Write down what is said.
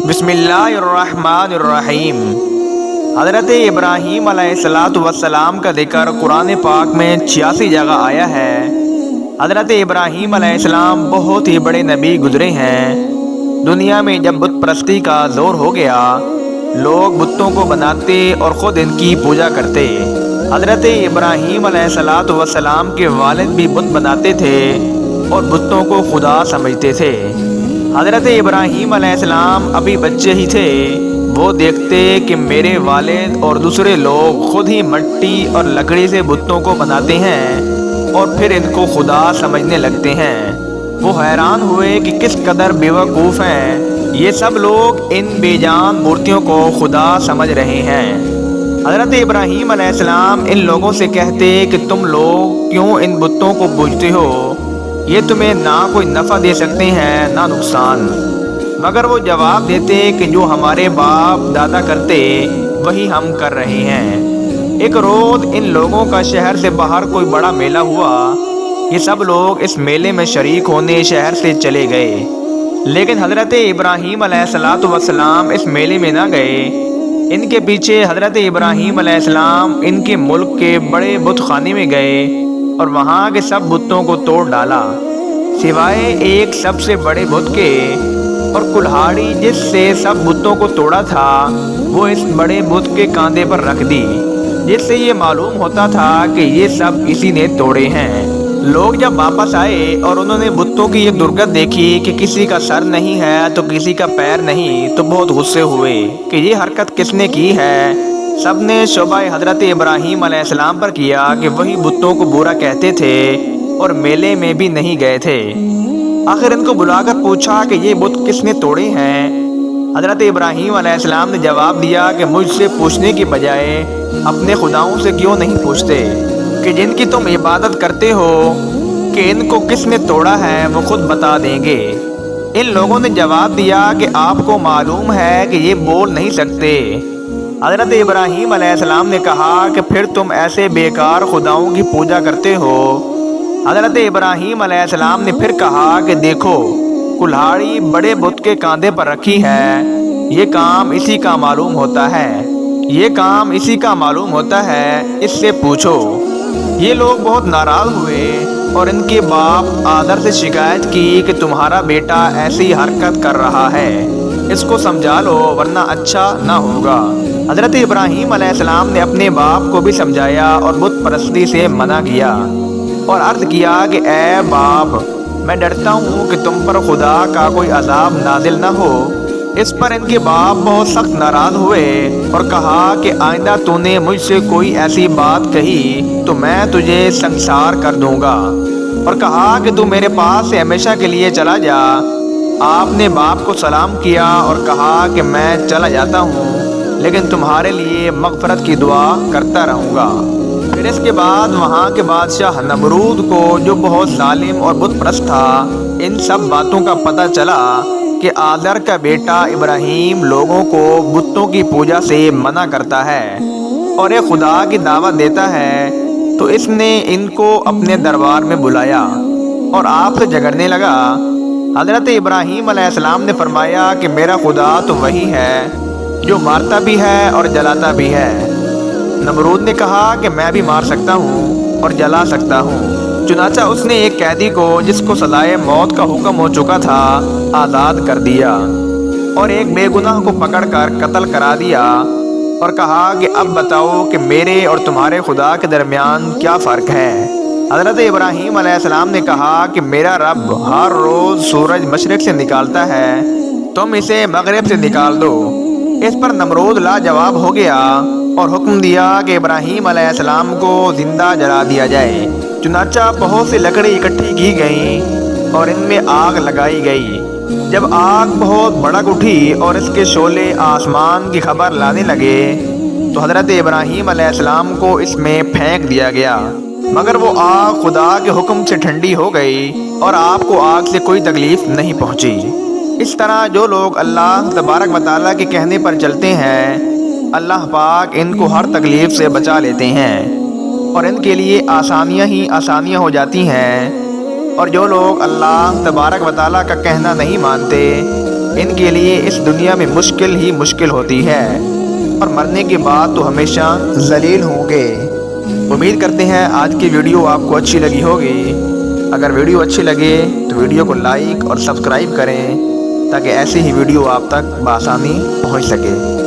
بسم اللہ الرحمن الرحیم۔ حضرت ابراہیم علیہ السلام کا ذکر قرآن پاک میں 86 جگہ آیا ہے۔ حضرت ابراہیم علیہ السلام بہت ہی بڑے نبی گزرے ہیں۔ دنیا میں جب بت پرستی کا زور ہو گیا، لوگ بتوں کو بناتے اور خود ان کی پوجا کرتے۔ حضرت ابراہیم علیہ السلام کے والد بھی بت بناتے تھے اور بتوں کو خدا سمجھتے تھے۔ حضرت ابراہیم علیہ السلام ابھی بچے ہی تھے۔ وہ دیکھتے کہ میرے والد اور دوسرے لوگ خود ہی مٹی اور لکڑی سے بتوں کو بناتے ہیں اور پھر ان کو خدا سمجھنے لگتے ہیں۔ وہ حیران ہوئے کہ کس قدر بیوقوف ہیں، یہ سب لوگ ان بے جان مورتیوں کو خدا سمجھ رہے ہیں۔ حضرت ابراہیم علیہ السلام ان لوگوں سے کہتے کہ تم لوگ کیوں ان بتوں کو پوجتے ہو؟ یہ تمہیں نہ کوئی نفع دے سکتے ہیں نہ نقصان۔ مگر وہ جواب دیتے کہ جو ہمارے باپ دادا کرتے وہی ہم کر رہے ہیں۔ ایک روز ان لوگوں کا شہر سے باہر کوئی بڑا میلہ ہوا۔ یہ سب لوگ اس میلے میں شریک ہونے شہر سے چلے گئے، لیکن حضرت ابراہیم علیہ السلام اس میلے میں نہ گئے۔ ان کے پیچھے حضرت ابراہیم علیہ السلام ان کے ملک کے بڑے بت خانے میں گئے اور وہاں کے سب بتوں کو توڑ ڈالا، سوائے ایک سب سے بڑے بت کے، اور کلہاڑی جس سے سب بتوں کو توڑا تھا وہ اس بڑے بت کے کاندھے پر رکھ دی، جس سے یہ معلوم ہوتا تھا کہ یہ سب اسی نے توڑے ہیں۔ لوگ جب واپس آئے اور انہوں نے بتوں کی یہ درگت دیکھی کہ کسی کا سر نہیں ہے تو کسی کا پیر نہیں، تو بہت غصے ہوئے کہ یہ حرکت کس نے کی ہے۔ سب نے شبہ حضرت ابراہیم علیہ السلام پر کیا کہ وہی بتوں کو برا کہتے تھے اور میلے میں بھی نہیں گئے تھے۔ آخر ان کو بلا کر پوچھا کہ یہ بت کس نے توڑے ہیں۔ حضرت ابراہیم علیہ السلام نے جواب دیا کہ مجھ سے پوچھنے کی بجائے اپنے خداؤں سے کیوں نہیں پوچھتے کہ جن کی تم عبادت کرتے ہو، کہ ان کو کس نے توڑا ہے وہ خود بتا دیں گے۔ ان لوگوں نے جواب دیا کہ آپ کو معلوم ہے کہ یہ بول نہیں سکتے۔ حضرت ابراہیم علیہ السلام نے کہا کہ پھر تم ایسے بیکار خداؤں کی پوجا کرتے ہو۔ حضرت ابراہیم علیہ السلام نے پھر کہا کہ دیکھو، کلہاڑی بڑے بت کے کاندھے پر رکھی ہے، یہ کام اسی کا معلوم ہوتا ہے، یہ کام اسی کا معلوم ہوتا ہے، اس سے پوچھو۔ یہ لوگ بہت ناراض ہوئے اور ان کے باپ آدر سے شکایت کی کہ تمہارا بیٹا ایسی حرکت کر رہا ہے، اس کو سمجھا لو ورنہ اچھا نہ ہوگا۔ حضرت ابراہیم علیہ السلام نے اپنے باپ کو بھی سمجھایا اور بت پرستی سے منع کیا اور عرض کیا کہ اے باپ، میں ڈرتا ہوں کہ تم پر خدا کا کوئی عذاب نازل نہ ہو۔ اس پر ان کے باپ بہت سخت ناراض ہوئے اور کہا کہ آئندہ تو نے مجھ سے کوئی ایسی بات کہی تو میں تجھے سنسار کر دوں گا، اور کہا کہ تو میرے پاس سے ہمیشہ کے لیے چلا جا۔ آپ نے باپ کو سلام کیا اور کہا کہ میں چلا جاتا ہوں، لیکن تمہارے لیے مغفرت کی دعا کرتا رہوں گا۔ پھر اس کے بعد وہاں کے بادشاہ نمرود کو، جو بہت ظالم اور بت پرست تھا، ان سب باتوں کا پتہ چلا کہ آزر کا بیٹا ابراہیم لوگوں کو بتوں کی پوجا سے منع کرتا ہے اور ایک خدا کی دعوت دیتا ہے، تو اس نے ان کو اپنے دربار میں بلایا اور آپ سے جھگڑنے لگا۔ حضرت ابراہیم علیہ السلام نے فرمایا کہ میرا خدا تو وہی ہے جو مارتا بھی ہے اور جلاتا بھی ہے۔ نمرود نے کہا کہ میں بھی مار سکتا ہوں اور جلا سکتا ہوں۔ چنانچہ اس نے ایک قیدی کو، جس کو سزائے موت کا حکم ہو چکا تھا، آزاد کر دیا اور ایک بے گناہ کو پکڑ کر قتل کرا دیا اور کہا کہ اب بتاؤ کہ میرے اور تمہارے خدا کے درمیان کیا فرق ہے؟ حضرت ابراہیم علیہ السلام نے کہا کہ میرا رب ہر روز سورج مشرق سے نکالتا ہے، تم اسے مغرب سے نکال دو۔ اس پر نمرود لاجواب ہو گیا اور حکم دیا کہ ابراہیم علیہ السلام کو زندہ جلا دیا جائے۔ چنانچہ بہت سی لکڑی اکٹھی کی گئیں اور ان میں آگ لگائی گئی۔ جب آگ بہت بھڑک اٹھی اور اس کے شعلے آسمان کی خبر لانے لگے تو حضرت ابراہیم علیہ السلام کو اس میں پھینک دیا گیا، مگر وہ آگ خدا کے حکم سے ٹھنڈی ہو گئی اور آپ کو آگ سے کوئی تکلیف نہیں پہنچی۔ اس طرح جو لوگ اللہ تبارک و تعالیٰ کے کہنے پر چلتے ہیں، اللہ پاک ان کو ہر تکلیف سے بچا لیتے ہیں اور ان کے لیے آسانیاں ہی آسانیاں ہو جاتی ہیں۔ اور جو لوگ اللہ تبارک و تعالیٰ کا کہنا نہیں مانتے، ان کے لیے اس دنیا میں مشکل ہی مشکل ہوتی ہے اور مرنے کے بعد تو ہمیشہ ذلیل ہوں گے۔ امید کرتے ہیں آج کی ویڈیو آپ کو اچھی لگی ہوگی۔ اگر ویڈیو اچھی لگے تو ویڈیو کو لائک اور سبسکرائب کریں تاکہ ایسی ہی ویڈیو آپ تک بآسانی پہنچ سکے۔